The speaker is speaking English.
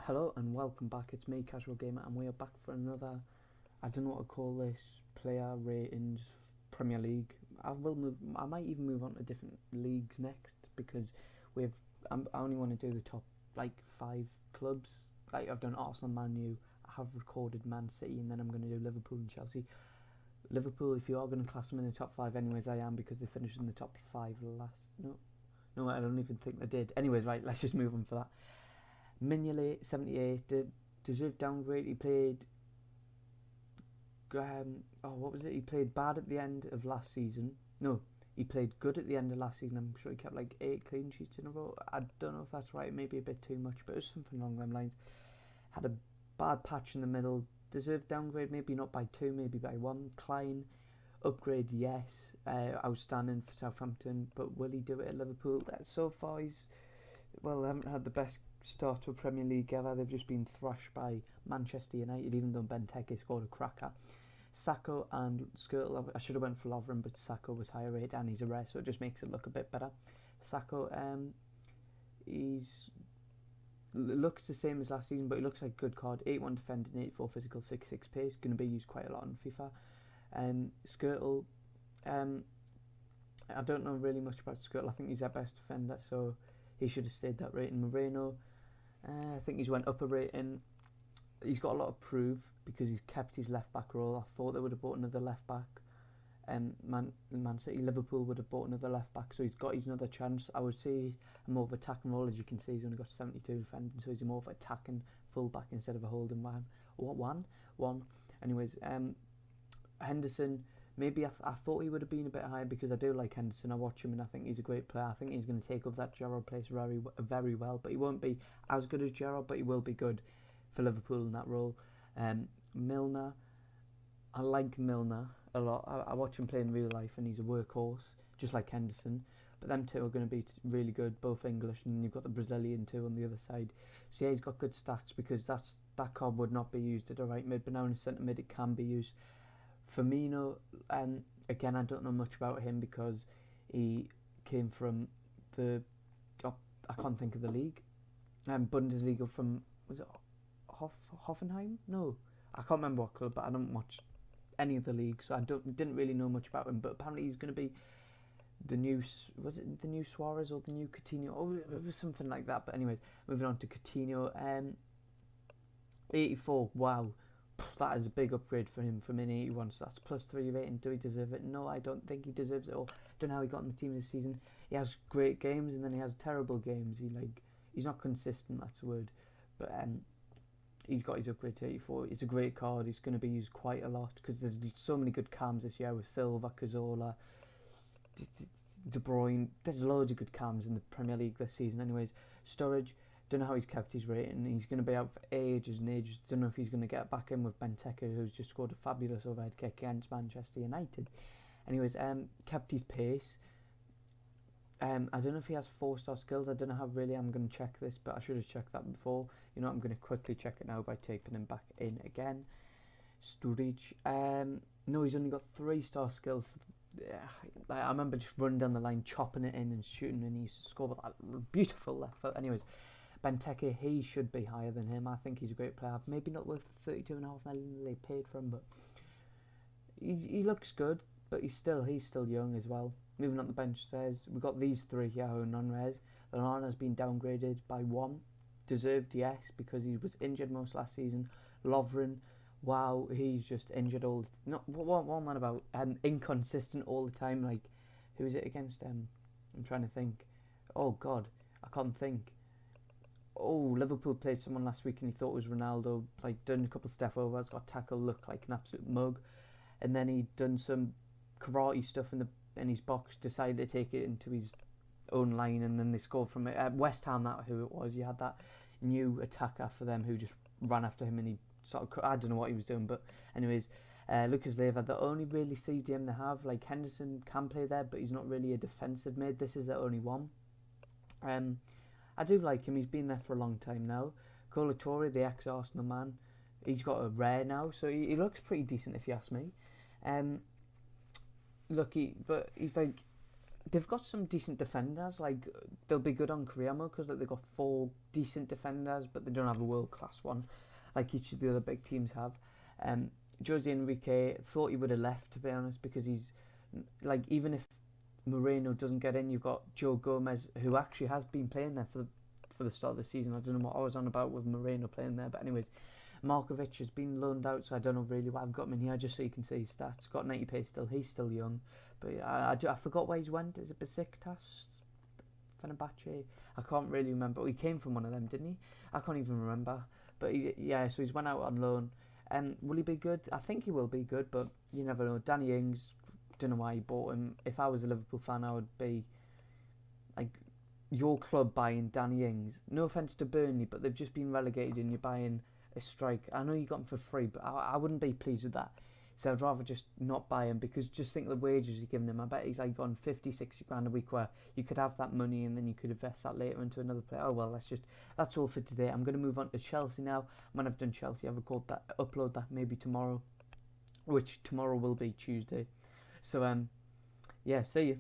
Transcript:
Hello and welcome back. It's me, Casual Gamer, and we are back for another. I don't know what to call this. Player ratings, Premier League. I might even move on to different leagues next because we've. I only want to do the top like 5 clubs. Like I've done Arsenal, Man U. I have recorded Man City, and then I'm going to do Liverpool and Chelsea. Liverpool, if you are going to class them in the top 5, anyways, I am because they finished in the top 5 last. No, I don't even think they did. Anyways, right, let's just move on for that. Mignolet, 78, deserved downgrade. He played. What was it? He played bad at the end of last season. No, he played good at the end of last season. I'm sure he kept like 8 clean sheets in a row. I don't know if that's right. Maybe a bit too much, but it was something along them lines. Had a bad patch in the middle. Deserved downgrade. Maybe not by 2, maybe by 1. Klein, upgrade, yes. Outstanding for Southampton, but will he do it at Liverpool? So far, they haven't had the best start to a Premier League ever. They've just been thrashed by Manchester United, even though Benteke scored a cracker. Sacco and Skirtle, I should have went for Lovren, but Sacco was higher rate and he's a rare, so it just makes it look a bit better. Sacco, looks the same as last season, but he looks like a good card. 8-1 defending, 8-4 physical, 6-6 pace. Going to be used quite a lot on FIFA. Skirtle, I don't know really much about Skirtle. I think he's their best defender, so he should have stayed that rating. Moreno, I think he's went up a rating. He's got a lot of proof because he's kept his left back role. I thought they would have bought another left back. Man City, Liverpool would have bought another left back, so he's got his another chance. I would say a more of attacking role. As you can see, he's only got 72 defending, so he's more of an attacking full back instead of a holding man. One. Anyways, Henderson. Maybe I thought he would have been a bit higher because I do like Henderson. I watch him and I think he's a great player. I think he's going to take over that Gerrard place very, very well. But he won't be as good as Gerrard, but he will be good for Liverpool in that role. Milner. I like Milner a lot. I watch him play in real life and he's a workhorse, just like Henderson. But them two are going to be really good, both English, and you've got the Brazilian too on the other side. So yeah, he's got good stats because that card would not be used at the right mid, but now in centre mid it can be used. Firmino, again, I don't know much about him because he came from I can't think of the league, Bundesliga from, was it Hoffenheim? No, I can't remember what club, but I don't watch any of the leagues, so I didn't really know much about him. But apparently he's going to be the new, was it the new Suarez or the new Coutinho? Oh, it was something like that. But anyways, moving on to Coutinho, 84. Wow. That is a big upgrade for him from an 81, so that's +3 rating. Do he deserve it? No, I don't think he deserves it. Or don't know how he got in the team this season. He has great games and then he has terrible games. He's not consistent. That's the word. But he's got his upgrade to 84. It's a great card. He's going to be used quite a lot because there's so many good cams this year with Silva, Cazorla, De Bruyne. There's loads of good cams in the Premier League this season. Anyways, Sturridge. Don't know how he's kept his rating. He's going to be out for ages and ages. Don't know if he's going to get back in with Benteke, who's just scored a fabulous overhead kick against Manchester United. Anyways, kept his pace. I don't know if he has 4-star skills. I don't know how really I'm going to check this, but I should have checked that before. You know, I'm going to quickly check it now by typing him back in again. Sturridge. No, he's only got 3-star skills. I remember just running down the line, chopping it in and shooting, and he used to score with that beautiful left foot. Anyways, Benteke, he should be higher than him. I think he's a great player. Maybe not worth $32.5 million they paid for him, but he looks good. But he's still young as well. Moving on the bench says we've got these 3 here who are non-res. Lallana's been downgraded by 1. Deserved, yes, because he was injured most last season. Lovren, wow, he's just injured all. Not what man about inconsistent all the time. Like, who is it against? I'm trying to think. Oh God, I can't think. Oh, Liverpool played someone last week and he thought it was Ronaldo, like done a couple of step overs, got tackled, looked like an absolute mug, and then he'd done some karate stuff in his box, decided to take it into his own line, and then they scored from it. West Ham, that who it was. You had that new attacker for them who just ran after him and he sort of, I don't know what he was doing, but anyways, Lucas Leiva, the only really CDM they have. Like Henderson can play there, but he's not really a defensive mid. This is the only one. I do like him. He's been there for a long time now. Kolo Toure, the ex-Arsenal man, he's got a rare now, so he looks pretty decent if you ask me. But he's like they've got some decent defenders. Like they'll be good on Criamo because like, they've got 4 decent defenders, but they don't have a world class one like each of the other big teams have. Jose Enrique thought he would have left, to be honest, because he's like, even if Moreno doesn't get in, you've got Joe Gomez, who actually has been playing there for the start of the season. I don't know what I was on about with Moreno playing there, but anyways, Markovic has been loaned out, so I don't know really why I've got him in here, just so you can see his stats. Got 90 pace still, he's still young, but I forgot where he's went. Is it Besiktas? Fenerbahce? I can't really remember. He came from one of them, didn't he? I can't even remember. But so he's went out on loan. Will he be good? I think he will be good, but you never know. Danny Ings, don't know why he bought him. If I was a Liverpool fan, I would be like, your club buying Danny Ings. No offence to Burnley, but they've just been relegated and you're buying a strike. I know you got him for free, but I wouldn't be pleased with that. So I'd rather just not buy him, because just think of the wages you're giving him. I bet he's like on 50, 60 grand a week, where you could have that money and then you could invest that later into another player. Oh well, that's all for today. I'm going to move on to Chelsea now. When I've done Chelsea, I'll upload that maybe tomorrow, which tomorrow will be Tuesday. So yeah, see you.